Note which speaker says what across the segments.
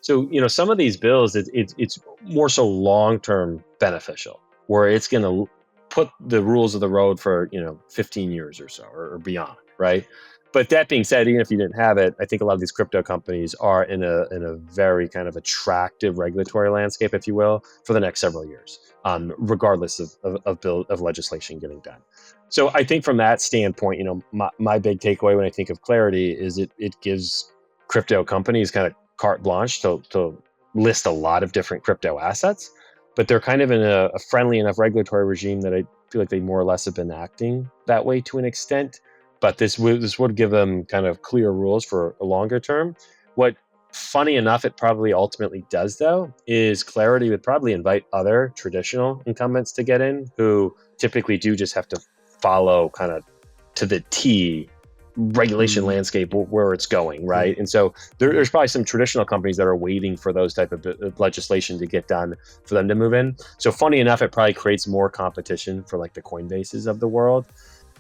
Speaker 1: So, some of these bills, it's more so long-term beneficial, where it's going to put the rules of the road for, 15 years or so or beyond, right? But that being said, even if you didn't have it, I think a lot of these crypto companies are in a very kind of attractive regulatory landscape, if you will, for the next several years, regardless of legislation getting done. So I think from that standpoint, my big takeaway when I think of clarity is it gives crypto companies kind of carte blanche to list a lot of different crypto assets, but they're kind of in a friendly enough regulatory regime that I feel like they more or less have been acting that way to an extent. But this would give them kind of clear rules for a longer term. What, funny enough, it probably ultimately does, though, is clarity would probably invite other traditional incumbents to get in who typically do just have to follow kind of to the T regulation landscape where it's going, right? And so there's probably some traditional companies that are waiting for those type of legislation to get done for them to move in. So funny enough, it probably creates more competition for like the Coinbases of the world.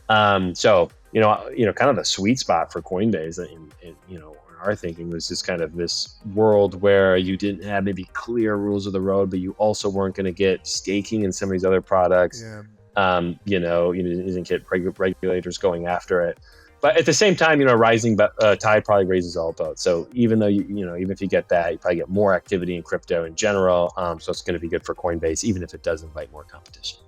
Speaker 1: So kind of the sweet spot for Coinbase, in our thinking, was just kind of this world where you didn't have maybe clear rules of the road, but you also weren't going to get staking in some of these other products.
Speaker 2: Yeah.
Speaker 1: You didn't get regulators going after it. But at the same time, rising tide probably raises all boats. So even though even if you get that, you probably get more activity in crypto in general. So it's going to be good for Coinbase, even if it does invite more competition.